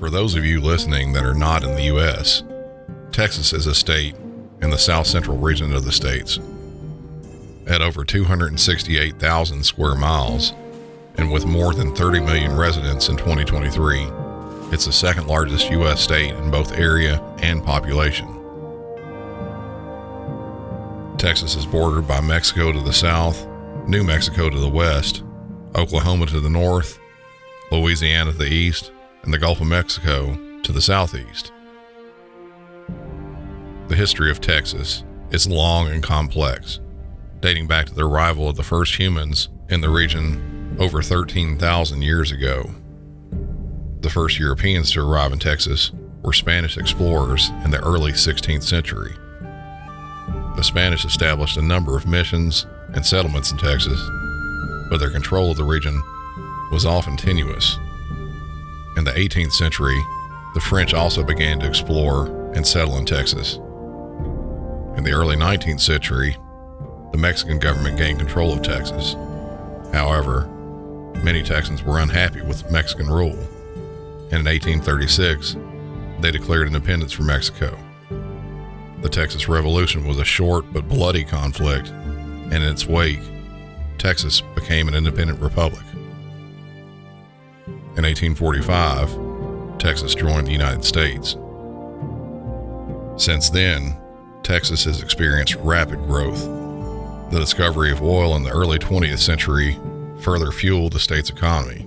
For those of you listening that are not in the U.S., Texas is a state in the south central region of the states. At over 268,000 square miles, and with more than 30 million residents in 2023, it's the second largest U.S. state in both area and population. Texas is bordered by Mexico to the south, New Mexico to the west, Oklahoma to the north, Louisiana to the east, and the Gulf of Mexico to the southeast. The history of Texas is long and complex, dating back to the arrival of the first humans in the region over 13,000 years ago. The first Europeans to arrive in Texas were Spanish explorers in the early 16th century. The Spanish established a number of missions and settlements in Texas, but their control of the region was often tenuous. In the 18th century, the French also began to explore and settle in Texas. In the early 19th century, the Mexican government gained control of Texas. However, many Texans were unhappy with Mexican rule, and in 1836, they declared independence from Mexico. The Texas Revolution was a short but bloody conflict, and in its wake, Texas became an independent republic. In 1845, Texas joined the United States. Since then, Texas has experienced rapid growth. The discovery of oil in the early 20th century further fueled the state's economy.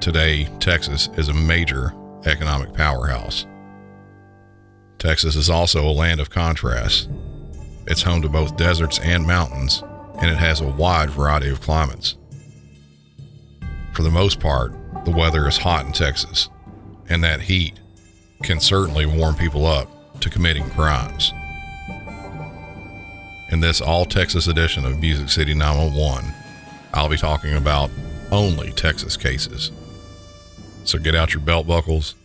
Today, Texas is a major economic powerhouse. Texas is also a land of contrasts. It's home to both deserts and mountains, and it has a wide variety of climates. For the most part, the weather is hot in Texas, and that heat can certainly warm people up to committing crimes. In this all-Texas edition of Music City 911, I'll be talking about only Texas cases. So get out your belt buckles,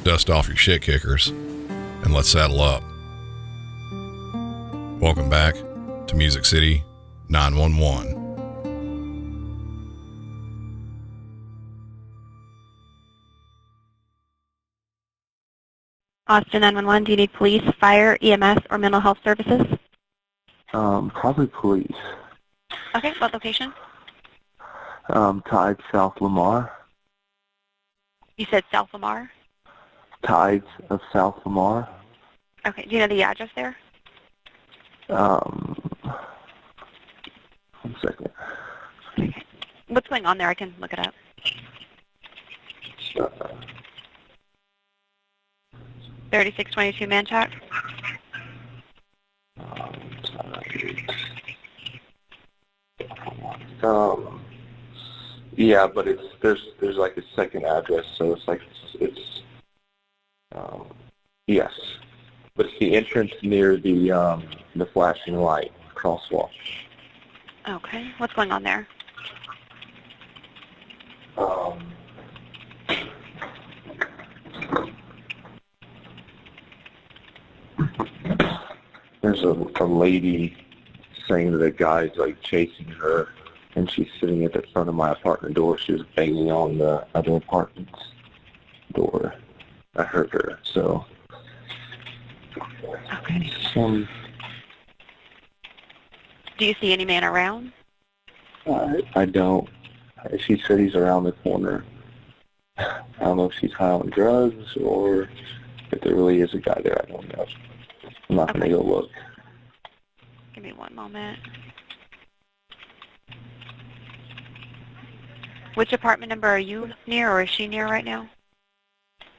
dust off your shit kickers, and let's saddle up. Welcome back to Music City 911. Austin 911, do you need police, fire, EMS, or mental health services? Probably police. Okay, what location? Tides, South Lamar. You said South Lamar? Tides of South Lamar. Okay, do you know the address there? 1 second. Okay. What's going on there? I can look it up. 3622 Manchac. Yeah, but there's like a second address, so it's yes, but it's the entrance near the flashing light crosswalk. Okay, what's going on there? There's a lady saying that a guy's like chasing her, and she's sitting at the front of my apartment door. She was banging on the other apartment's door. I heard her, so. Okay. Do you see any man around? I don't. She said he's around the corner. I don't know if she's high on drugs or if there really is a guy there. I don't know. I'm not going to go look. Give me one moment. Which apartment number are you near, or is she near right now?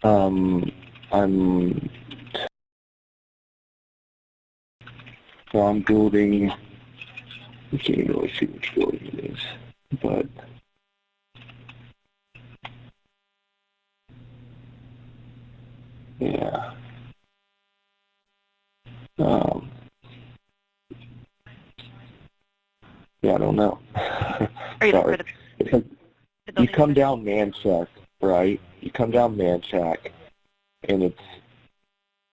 I'm building. You can't really see which building it is, but yeah. Yeah, I don't know. Are you looking for the you come down Manchac, right? You come down Manchac, and it's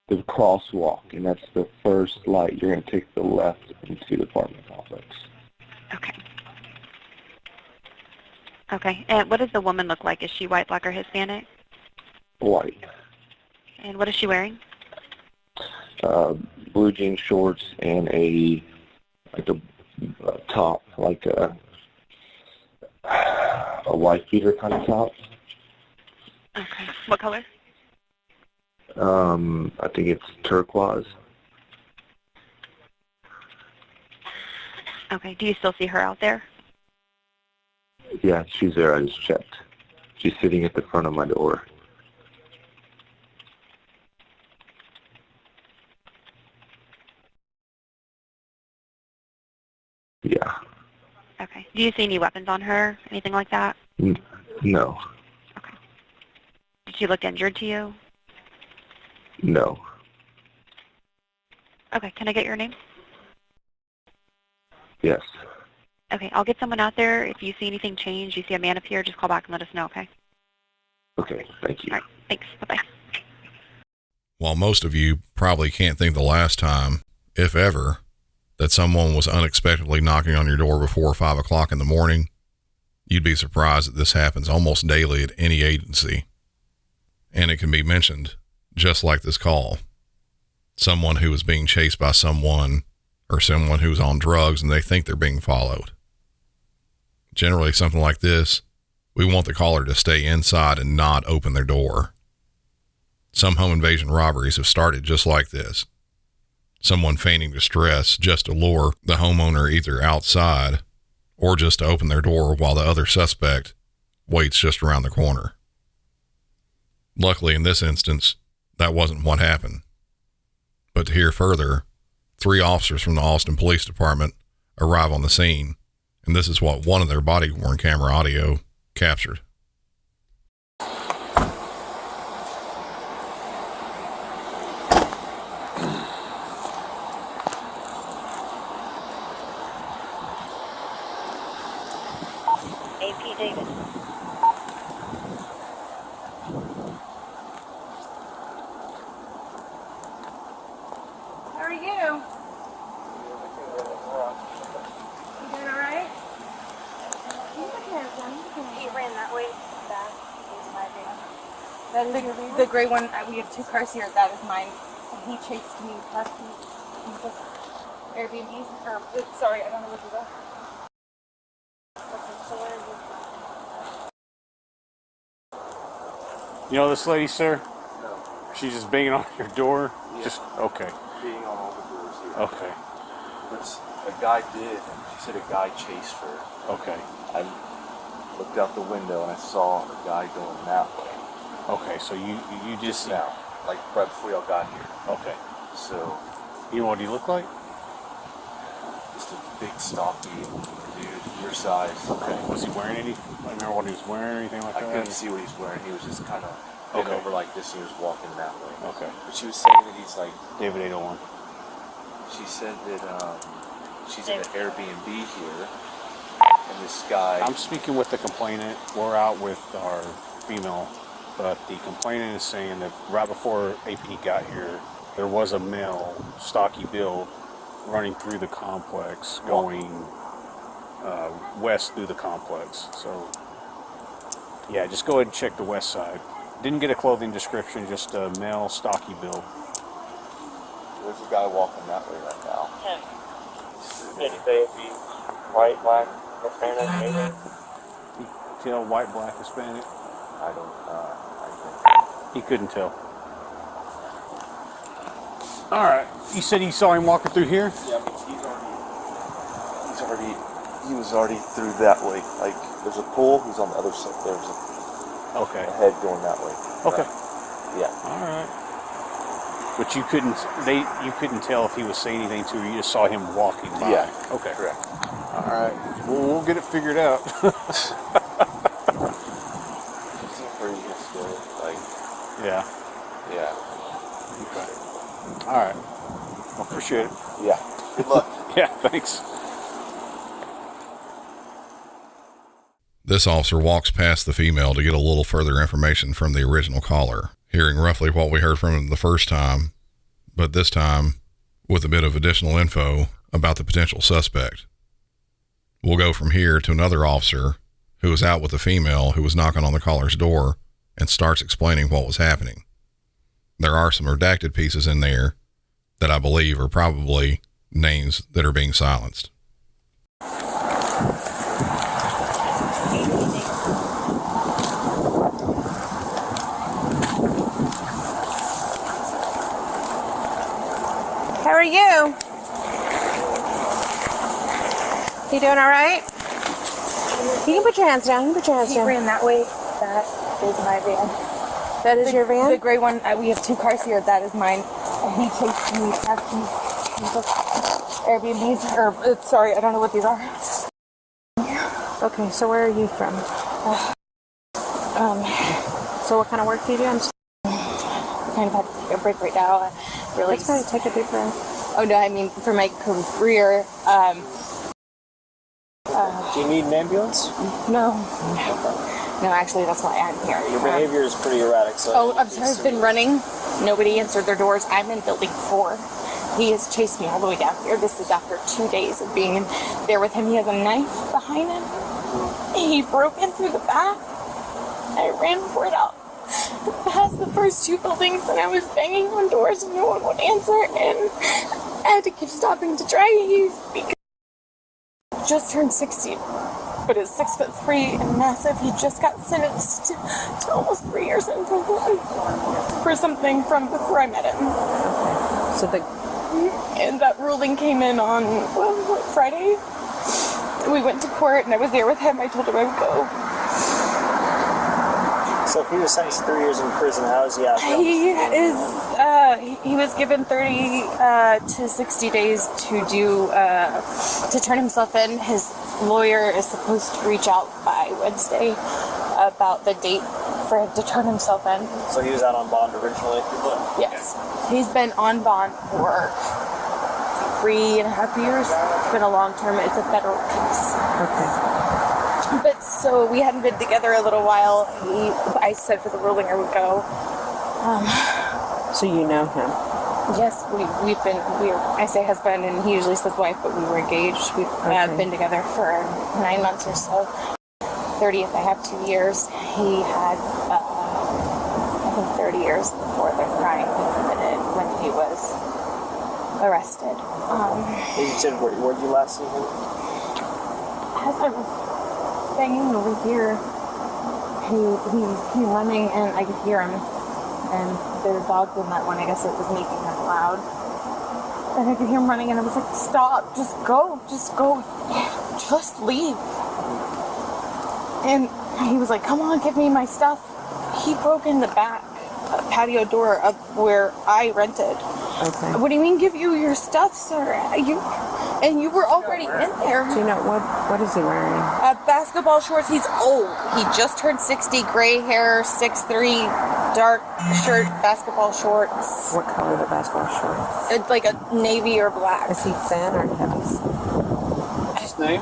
the crosswalk, and that's the first light. You're going to take the left into the apartment complex. Okay. Okay. And what does the woman look like? Is she white, black, or Hispanic? White. And what is she wearing? Blue jean shorts and a top, like a wife beater kind of top. Okay. What color? I think it's turquoise. Okay. Do you still see her out there? Yeah, she's there. I just checked. She's sitting at the front of my door. Yeah. Okay. Do you see any weapons on her? Anything like that? No. Okay. Did she look injured to you? No. Okay. Can I get your name? Yes. Okay. I'll get someone out there. If you see anything change, you see a man appear, just call back and let us know, okay? Okay. Thank you. All right. Thanks. Bye-bye. While most of you probably can't think the last time, if ever, that someone was unexpectedly knocking on your door before 5 o'clock in the morning, you'd be surprised that this happens almost daily at any agency. And it can be mentioned, just like this call. Someone who is being chased by someone, or someone who's on drugs and they think they're being followed. Generally, something like this, we want the caller to stay inside and not open their door. Some home invasion robberies have started just like this. Someone feigning distress just to lure the homeowner either outside or just to open their door while the other suspect waits just around the corner. Luckily, in this instance, that wasn't what happened. But to hear further, 3 officers from the Austin Police Department arrive on the scene, and this is what one of their body-worn camera audio captured. AP David. How are you? You doing all right? He ran that way. The gray one, we have 2 cars here. That is mine. And he chased me past me. Airbnbs, or, sorry, I don't know what these are. You know this lady, sir? No. She's just banging on your door? Yeah. Just, okay. Being on all the doors here. Okay. But a guy did. She said a guy chased her. Okay. I looked out the window and I saw a guy going that way. Okay, so you Just now. Like right before y'all got here. Okay. So, You know what he looked like? just a big stocky dude, your size. Okay. Was he wearing any? I remember what he was wearing or anything like I that? couldn't see what he was wearing. He was just kind of bent Okay. over like this and he was walking that way. Okay. But she was saying that he's like, David 801. she said that she's in an Airbnb here. And this guy... I'm speaking with the complainant. We're out with our female, but the complainant is saying that right before AP got here, there was a male, stocky build, running through the complex, going west through the complex. So, yeah, just go ahead and check the west side. Didn't get a clothing description, just a male, stocky build. There's a guy walking that way right now. Did he say if he white, black, Hispanic, Asian? You tell white, black, Hispanic? I don't, He couldn't tell. All right. You said you saw him walking through here? Yeah, I mean, he was already through that way. Like, there's a pool, he's on the other side. There's Okay. a head going that way. Okay. Yeah. All right. But you couldn't tell if he was saying anything to you. You just saw him walking by. Yeah. Okay. Correct. All right. Well, we'll get it figured out. He seemed pretty still. Like, Yeah. yeah. Okay. All right. Well, appreciate it. Yeah. Good luck. Yeah. Thanks. This officer walks past the female to get a little further information from the original caller, hearing roughly what we heard from him the first time, but this time with a bit of additional info about the potential suspect. We'll go from here to another officer who was out with the female who was knocking on the caller's door and starts explaining what was happening. There are some redacted pieces in there that I believe are probably names that are being silenced. How are you? You doing all right? You can put your hands down. You can put your hands He down. ran that way. That is my van. That is your van? The gray one. We have two cars here. That is mine. And he chased me past these Airbnbs. Or sorry, I don't know what these are. Okay, so where are you from? So what kind of work do you do? I'm just Kind of have to take a break right now. Really. trying to take a deep breath. Oh no, I mean for my career. Do you need an ambulance? No. No, actually, that's why I'm here. Your behavior is pretty erratic, so... Oh, I'm sorry. I've been running. Nobody answered their doors. I'm in building 4. He has chased me all the way down here. This is after 2 days of being in there with him. He has a knife behind him. He broke in through the back. I ran for it out past the first 2 buildings, and I was banging on doors and no one would answer, and I had to keep stopping to try to use because he just turned 60. But is 6'3" and massive. He just got sentenced to almost 3 years in prison for something from before I met him. So And that ruling came in on Friday. We went to court and I was there with him. I told him I would go. So if he was sentenced to 3 years in prison, how is he out? He is. He was given 30 to 60 days to do to turn himself in. His lawyer is supposed to reach out by Wednesday about the date for him to turn himself in. So he was out on bond originally? Yes, he's been on bond for 3.5 years. It's been a long term. It's a federal case. okay. But so we hadn't been together a little while. I said for the ruling I would go. So you know him? Yes, I say husband, and he usually says wife, but we were engaged. We've been together for 9 months or so. 30th, I have 2 years. He had, I think, 30 years before the crime he committed when he was arrested. You said, where did you last see him? As I was banging over here, he came running, and I could hear him. And there were dogs in that one. I guess it was making him loud. And I could hear him running, and I was like, stop, just go, just leave. And he was like, come on, give me my stuff. He broke in the back patio door of where I rented. Okay. What do you mean give you your stuff, sir? You were already in there. Do you know what is he wearing? Basketball shorts. He's old. He just turned 60. Gray hair, 6'3", dark shirt, basketball shorts. What color are the basketball shorts? It's like a navy or black. Is he thin or heavy? His name?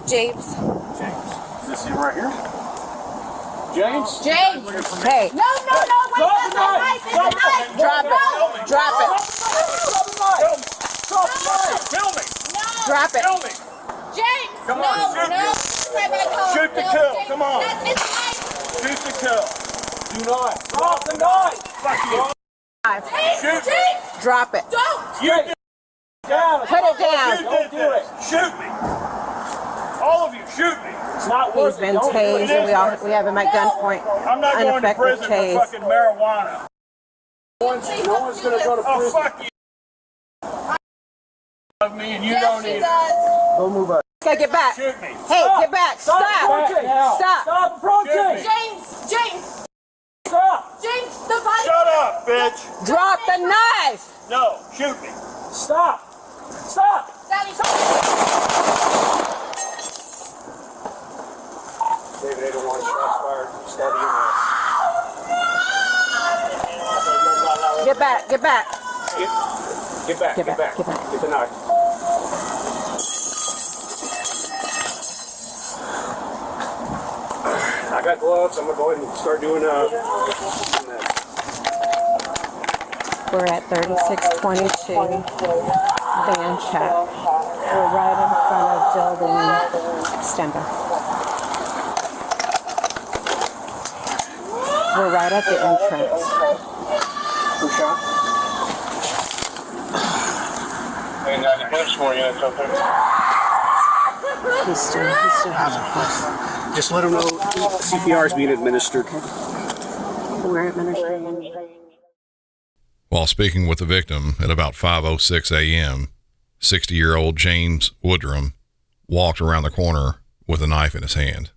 James. James. Is this him right here? James? James. Hey. No, wait, that's a knife. It's a knife. Drop it. Drop it. Drop the knife. Kill me. Drop it. Kill me. James. Come on, shoot me. Shoot the kill. Come on. Shoot the kill. Do not. Drop the knife. Fuck you. Shoot me. Drop it. Don't. You did down. Put it down. You did this. Shoot me. All of you, shoot me. It's not He's worth it. been Don't do it. tased, and we have him at gunpoint. I'm not going to Ineffective prison tase. for fucking marijuana. No one's going to go to prison. Oh, fuck you. Of me and you don't either. Don't move up. Okay, get back. Shoot me. Hey, get back. Stop. Stop. Stop approaching. James. Stop. James, the body. Shut up, bitch. Drop the knife. No, shoot me. Stop. Stop. Daddy, David 801, shots fired. Start EMS. Get back. Get back. Get back. Get back. Get back. Get the knife. I got gloves. I'm going to go ahead and start doing We're at 3622 Van Check. We're right in front of building Stemba. We're right at the entrance. Who shot? And the police more units up there. He still has a pulse. Just let them know CPR is being administered. We're administering. While speaking with the victim at about 5:06 a.m., 60-year-old James Woodrum walked around the corner with a knife in his hand.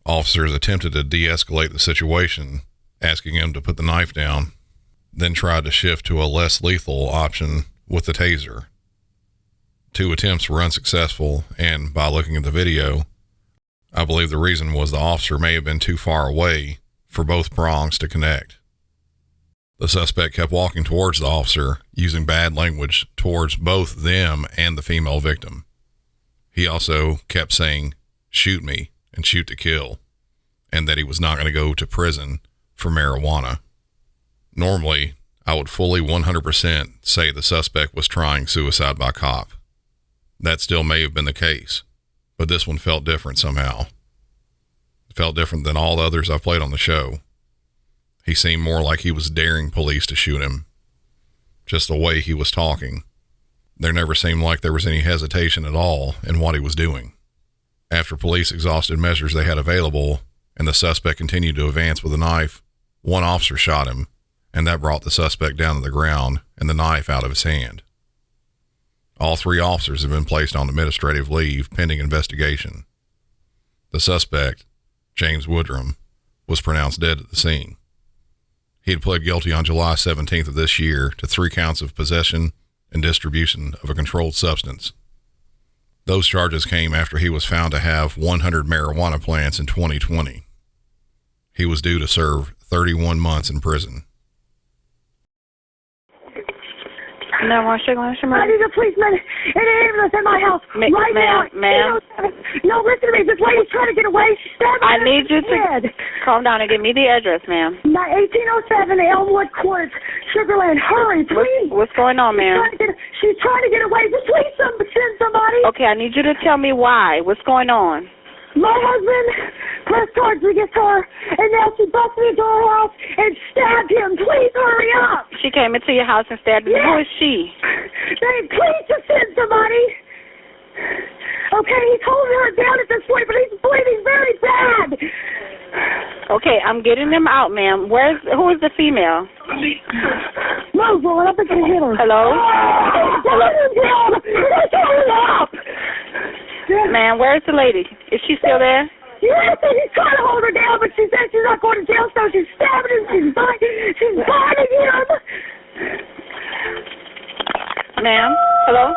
Officers attempted to de-escalate the situation, asking him to put the knife down, then tried to shift to a less lethal option with the taser. 2 attempts were unsuccessful, and by looking at the video, I believe the reason was the officer may have been too far away for both prongs to connect. The suspect kept walking towards the officer, using bad language towards both them and the female victim. He also kept saying, "Shoot me," and "shoot to kill," and that he was not going to go to prison for marijuana. Normally, I would fully 100% say the suspect was trying suicide by cop. That still may have been the case, but this one felt different somehow. It felt different than all the others I've played on the show. He seemed more like he was daring police to shoot him. Just the way he was talking. There never seemed like there was any hesitation at all in what he was doing. After police exhausted measures they had available, and the suspect continued to advance with a knife, one officer shot him, and that brought the suspect down to the ground and the knife out of his hand. All 3 officers have been placed on administrative leave pending investigation. The suspect, James Woodrum, was pronounced dead at the scene. He had pled guilty on July 17th of this year to 3 counts of possession and distribution of a controlled substance. Those charges came after he was found to have 100 marijuana plants in 2020. He was due to serve 31 months in prison. No more sugar. I need a policeman and an ambulance at my house right now. Ma'am. No, listen to me. This lady's trying to get away. She's stabbing I her need you in the head. to calm down and give me the address, ma'am. 1807 Elmwood Court, Sugarland. Hurry, please. What's going on, ma'am? She's trying to get away. Just please send somebody. Okay, I need you to tell me why. What's going on? My husband pressed towards the guitar, and now she busted into our house and stabbed him. Please hurry up. She came into your house and stabbed you. Yes. Who is she? Please just send somebody. Okay, he's holding her down at this point, but he's bleeding very bad. Okay, I'm getting them out, ma'am. Who is the female? Move, boy. I think I hit her. Hello? Hello? Hurry up. Ma'am, where's the lady? Is she still there? Yes, he's trying to hold her down, but she said she's not going to jail, so she's stabbing him. She's biting him. Ma'am? Hello?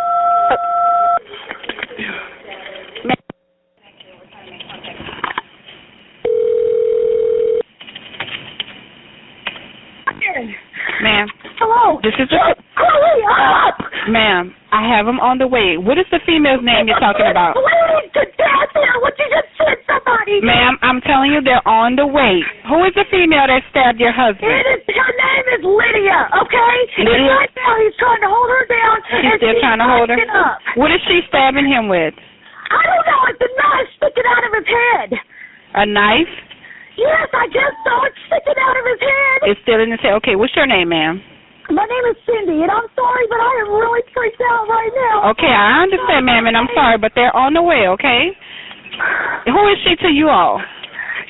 Ma'am. Hello. This is Hurry up. Ma'am, I have them on the way. What is the female's name you're talking about? Please, to death here. Would you just send somebody? Ma'am, I'm telling you they're on the way. Who is the female that stabbed your husband? Her name is Lydia, okay? Lydia? And right now he's trying to hold her down. She's still trying to hold her? Up. What is she stabbing him with? I don't know. It's a knife sticking out of his head. A knife? Yes, I just saw it sticking out of his head. It's still in his head. Okay, what's your name, ma'am? My name is Cindy, and I'm sorry, but I am really freaked out right now. Okay, I understand, ma'am, and I'm sorry, but they're on the way, okay? Who is she to you all?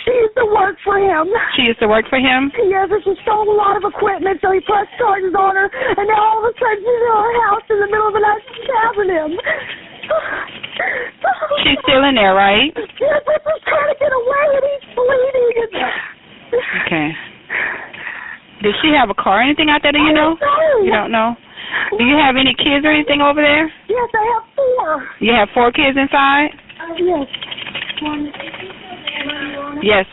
She used to work for him. She used to work for him? Yes, and she stole a lot of equipment, so he pressed charges on her, and now all of a sudden she's in our house in the middle of the night stabbing him. She's still in there, right? Yes, but she's trying to get away, and he's bleeding. Okay. Does she have a car or anything out there, do you know? You don't know? Do you have any kids or anything over there? Yes, I have 4. You have 4 kids inside? Yes. Yes.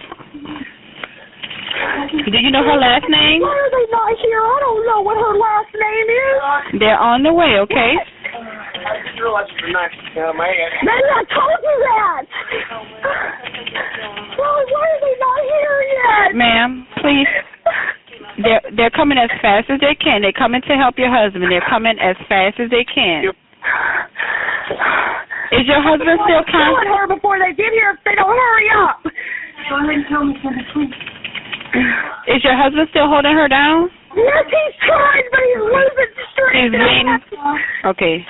Do you know her last name? Why are they not here? I don't know what her last name is. They're on the way, okay? I just realized you're a nice young man. Maybe I told you that. Well, why are they not here yet? Ma'am, please. They're coming as fast as they can. They're coming to help your husband. They're coming as fast as they can. Is your husband still killing her before they get here if they don't hurry up? Go ahead and tell me, Cindy, please. Is your husband still holding her down? Yes, he's trying, but he's losing strength. He's bleeding. Okay.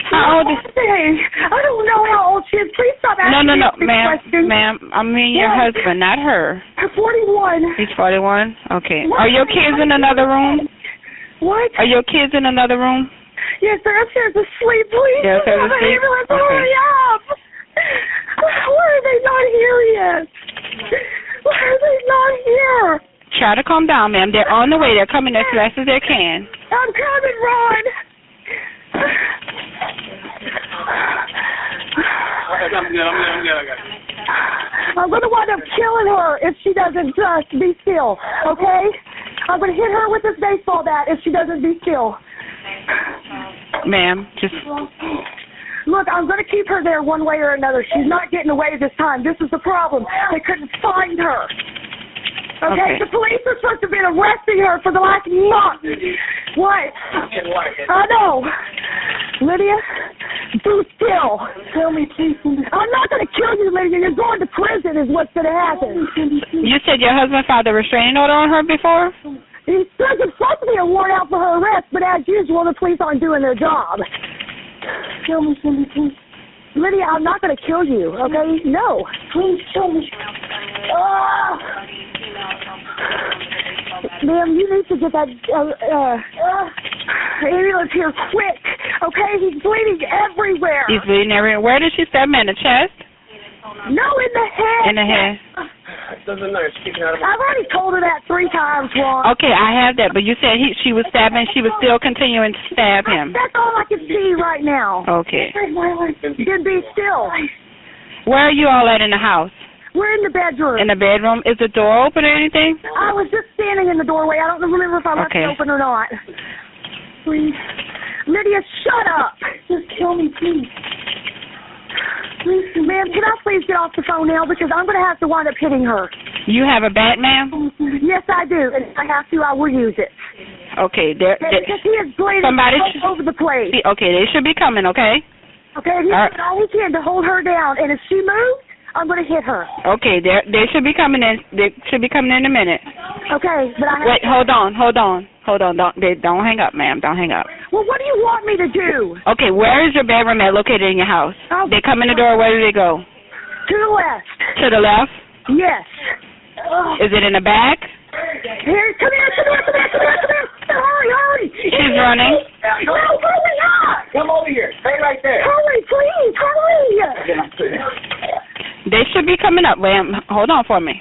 How old is? I don't know how old she is. Please stop asking No, me these questions. ma'am. I mean your husband, not her. 41. He's 41. Okay. Are your kids in another room? What? Are your kids in another room? Yes, they're upstairs asleep. Please, They're upstairs have an asleep? ambulance. Okay. Hurry up. Why are they not here yet? Why are they not here? Try to calm down, ma'am. They're on the way. They're coming as fast as they can. I'm coming, Ron. I'm good. I got it. I'm going to wind up killing her if she doesn't just be still, okay? I'm going to hit her with this baseball bat if she doesn't be still. Ma'am, just... Look, I'm going to keep her there one way or another. She's not getting away this time. This is the problem. They couldn't find her. Okay? The police are supposed to have been arresting her for the last month. What? I know. Lydia, do still. Tell me, please. I'm not going to kill you, Lydia. You're going to prison is what's going to happen. You said your husband filed a restraining order on her before? There's supposed to be a warrant out for her arrest, but as usual, the police aren't doing their job. Kill me, Cindy, please. Lydia, I'm not going to kill you, okay? No. Please kill me. Ma'am, you need to get that ambulance here quick, okay? He's bleeding everywhere. He's bleeding everywhere. Where did she stab him? In the chest? No, in the head. In the head. It doesn't matter. It's sticking out of my... I've already told her that 3 times, Ron. Okay, I have that, but you said she was stabbing. She was still continuing to stab him. That's all I can see right now. Okay. Then be still. Where are you all at in the house? We're in the bedroom. In the bedroom? Is the door open or anything? I was just standing in the doorway. I don't remember if I left it open or not. Please. Lydia, shut up. Just kill me, please. Ma'am, can I please get off the phone now? Because I'm going to have to wind up hitting her. You have a bat, ma'am? Yes, I do. And if I have to, I will use it. Okay. Because he is bleeding all over the place. Okay, they should be coming, okay? Okay, he's doing all he can to hold her down. And if she moves, I'm going to hit her. Okay, they should be coming in. They should be coming in a minute. Okay, but I have Wait, hold on. Don't hang up, ma'am. Don't hang up. Well, what do you want me to do? Okay, where is your bedroom at located in your house? They come in the door. Where do they go? To the left. To the left? Yes. Is it in the back? Here, come here. Hurry. She's running. No, hurry up. Come over here. Stay right there. Hurry, please. Hurry. They should be coming up, ma'am. Hold on for me.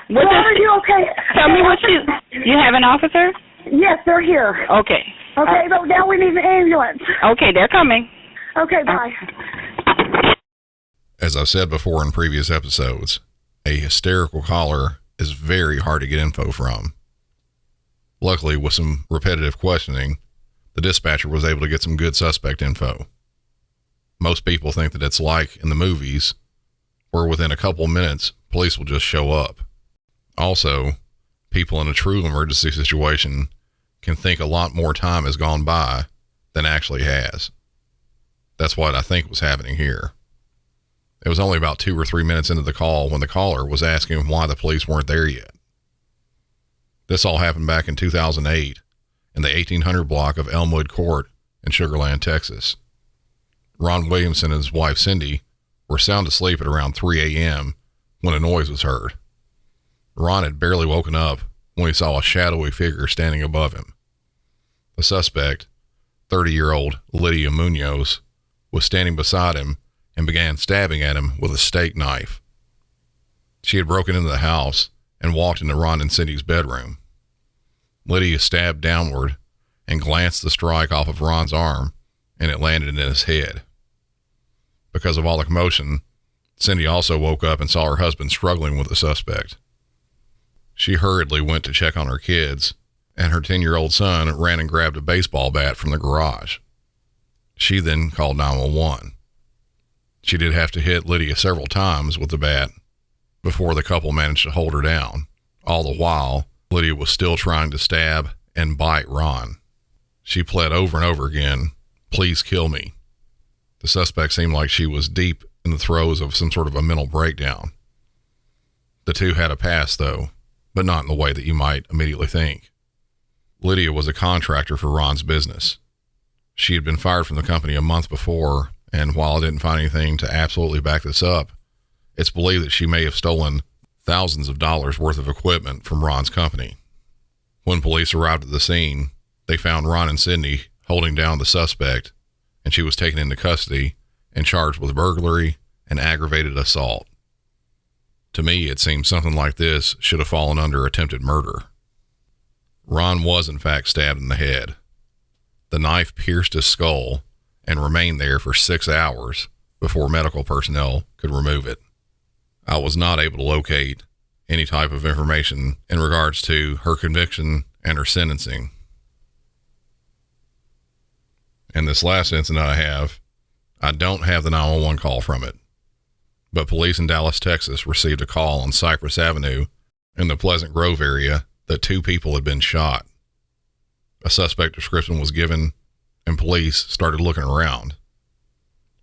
Are you okay? Tell me what you have an officer? Yes, they're here. Okay. Okay, but now we need an ambulance. Okay, they're coming. Okay, bye. As I've said before in previous episodes, a hysterical caller is very hard to get info from. Luckily, with some repetitive questioning, the dispatcher was able to get some good suspect info. Most people think that it's like in the movies, where within a couple minutes, police will just show up. Also, people in a true emergency situation can think a lot more time has gone by than actually has. That's what I think was happening here. It was only about 2 or 3 minutes into the call when the caller was asking why the police weren't there yet. This all happened back in 2008 in the 1800 block of Elmwood Court in Sugar Land, Texas. Ron Williamson and his wife Cindy were sound asleep at around 3 a.m. when a noise was heard. Ron had barely woken up when he saw a shadowy figure standing above him. The suspect, 30-year-old Lydia Munoz, was standing beside him and began stabbing at him with a steak knife. She had broken into the house and walked into Ron and Cindy's bedroom. Lydia stabbed downward and glanced the strike off of Ron's arm, and it landed in his head. Because of all the commotion, Cindy also woke up and saw her husband struggling with the suspect. She hurriedly went to check on her kids, and her 10-year-old son ran and grabbed a baseball bat from the garage. She then called 911. She did have to hit Lydia several times with the bat before the couple managed to hold her down. All the while, Lydia was still trying to stab and bite Ron. She pled over and over again, "Please kill me." The suspect seemed like she was deep in the throes of some sort of a mental breakdown. The two had a past, though, but not in the way that you might immediately think. Lydia was a contractor for Ron's business. She had been fired from the company a month before, and while I didn't find anything to absolutely back this up, it's believed that she may have stolen thousands of dollars worth of equipment from Ron's company. When police arrived at the scene, they found Ron and Sydney holding down the suspect, and she was taken into custody and charged with burglary and aggravated assault. To me, it seems something like this should have fallen under attempted murder. Ron was in fact stabbed in the head. The knife pierced his skull and remained there for 6 hours before medical personnel could remove it. I was not able to locate any type of information in regards to her conviction and her sentencing. And this last incident I don't have the 911 call from it, but police in Dallas, Texas received a call on Cypress Avenue in the Pleasant Grove area that 2 people had been shot. A suspect description was given and police started looking around.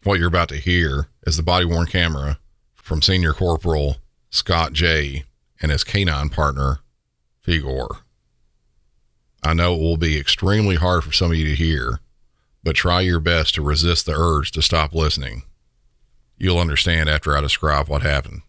What you're about to hear is the body-worn camera from Senior Corporal Scott J. and his canine partner, Figor. I know it will be extremely hard for some of you to hear, but try your best to resist the urge to stop listening. You'll understand after I describe what happened.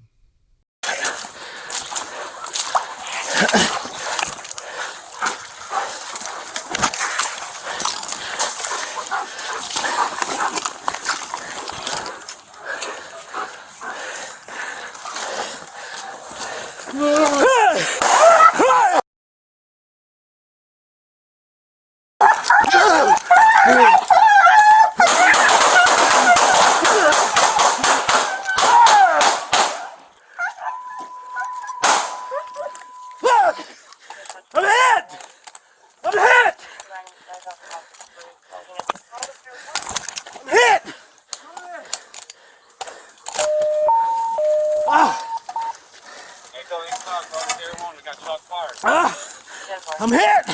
I'm hit!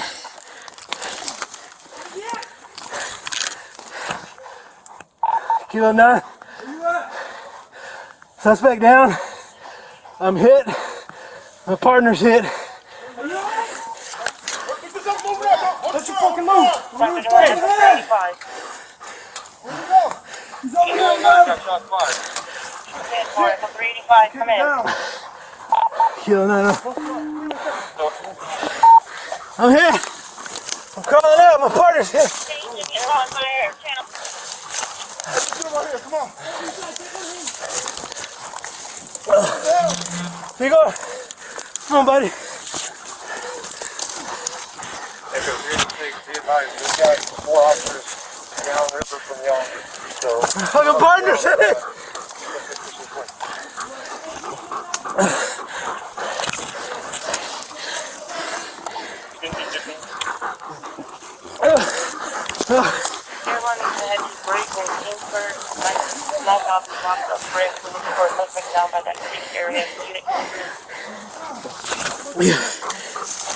Kilo 9. Suspect down. I'm hit. My partner's hit. Let's you fucking move. He's over here, come in. Kilo 9. I'm hit. I'm calling out. My partner's hit. Come on. Igor, come on, buddy. My partner's hit.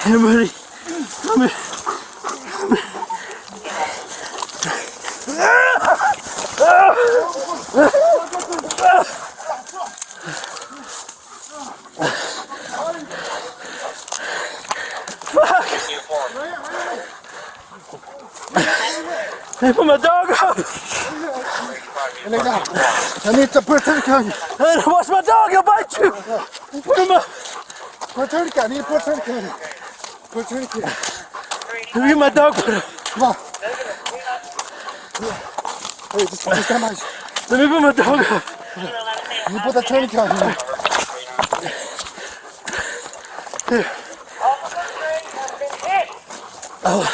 Hey, buddy. Come here. Fuck. Hey, put my dog up. I need to put it on you. Watch my dog, he'll bite you. Put him up. Put it on. I need to put it on you. Put it on. Let me get my dog put up. Come on. Hey, just come on. Let me put my dog up. You put the tourniquet on you. Here. Hold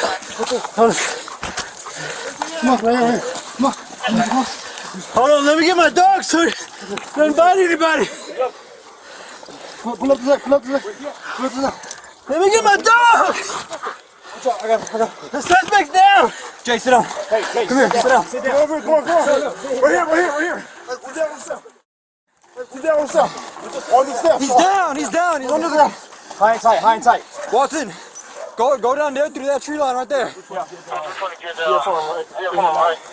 on. Come on, right here. Come on. Hold on, let me get my dog so he doesn't bite anybody. Pull up the leg, pull up the leg. Pull up the leg. Let me get my dog! I got it. The suspect's down! Jay, sit down. Hey, come here, sit down. Sit down. Over here, come on. Right here. Sit down on the step. On the step. He's down, he's under the ground. High and tight. Watson, go down there through that tree line right there.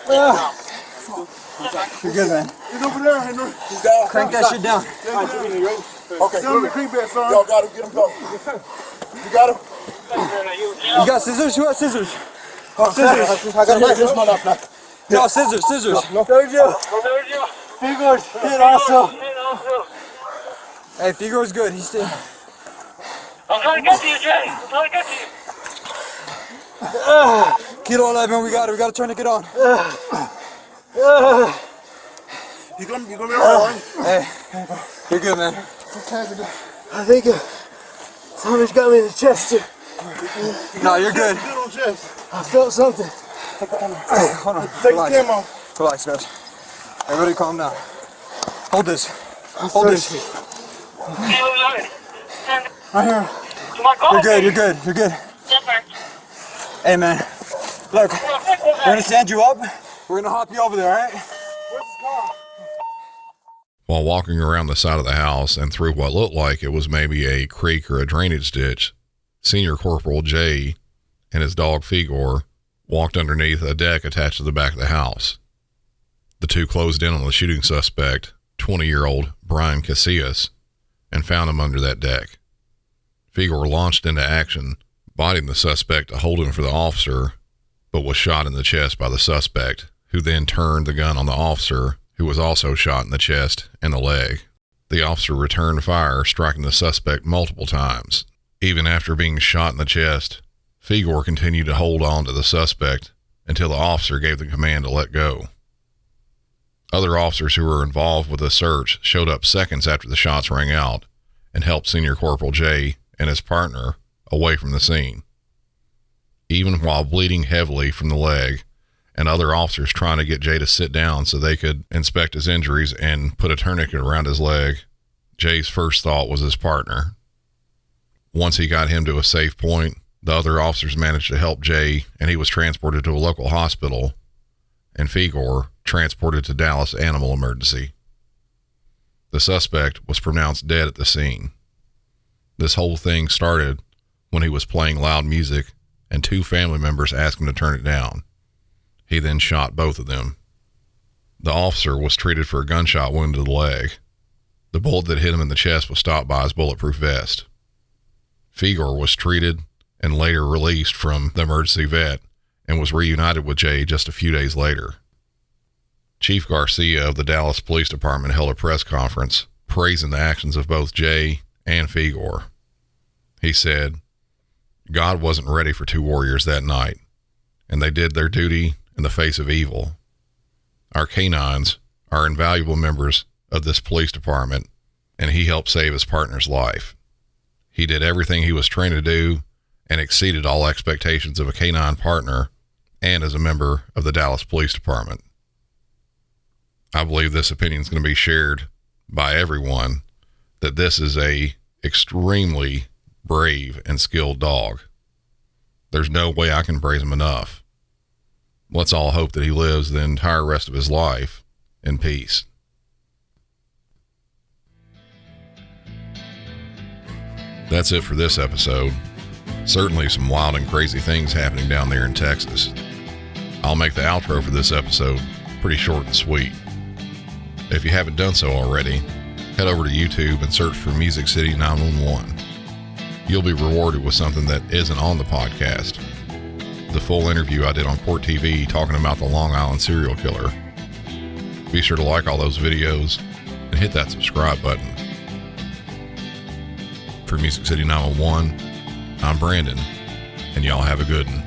Yeah. You're good, man. He's over there, Henry. Crank that shit down. Okay, get him the cream bed, son. Y'all got him. Get him going. You got him? You got scissors? Who has scissors? Oh, scissors. I got a knife. This one up now. No, scissors. No. Sergio. Figures. Hit also. Hey, Figueroa's good. He's still. I'm trying to get to you, Jay. I'm trying to get to you. Kilo 11, we got it. We got to turn it on. You gonna be alright? Hey, you're good, man. I think somebody's got me in the chest here. No, you're good. I felt something. Hey, hold on. Take the camera off. Relax, guys. Everybody calm down. Hold this. Hold this. Right here. You're good. Hey, man. Look, we're going to stand you up. We're going to hop you over there, all right? While walking around the side of the house and through what looked like it was maybe a creek or a drainage ditch, Senior Corporal Jay and his dog Figor walked underneath a deck attached to the back of the house. The two closed in on the shooting suspect, 20-year-old Brian Casillas, and found him under that deck. Figor launched into action, biting the suspect to hold him for the officer, but was shot in the chest by the suspect, who then turned the gun on the officer, who was also shot in the chest and the leg. The officer returned fire, striking the suspect multiple times. Even after being shot in the chest, Figor continued to hold on to the suspect until the officer gave the command to let go. Other officers who were involved with the search showed up seconds after the shots rang out and helped Senior Corporal Jay and his partner away from the scene. Even while bleeding heavily from the leg and other officers trying to get Jay to sit down so they could inspect his injuries and put a tourniquet around his leg, Jay's first thought was his partner. Once he got him to a safe point, the other officers managed to help Jay, and he was transported to a local hospital, and Figor transported to Dallas Animal Emergency. The suspect was pronounced dead at the scene. This whole thing started when he was playing loud music and two family members asked him to turn it down. He then shot both of them. The officer was treated for a gunshot wound to the leg. The bullet that hit him in the chest was stopped by his bulletproof vest. Figor was treated and later released from the emergency vet and was reunited with Jay just a few days later. Chief Garcia of the Dallas Police Department held a press conference praising the actions of both Jay and Figor. He said, "God wasn't ready for two warriors that night, and they did their duty in the face of evil. Our canines are invaluable members of this police department, and he helped save his partner's life. He did everything he was trained to do and exceeded all expectations of a canine partner and as a member of the Dallas Police Department." I believe this opinion is going to be shared by everyone, that this is a extremely brave and skilled dog. There's no way I can praise him enough. Let's all hope that he lives the entire rest of his life in peace. That's it for this episode. Certainly some wild and crazy things happening down there in Texas. I'll make the outro for this episode pretty short and sweet. If you haven't done so already, head over to YouTube and search for Music City 911. You'll be rewarded with something that isn't on the podcast. The full interview I did on Court TV talking about the Long Island serial killer. Be sure to like all those videos and hit that subscribe button. For Music City 911, I'm Brandon, and y'all have a good one.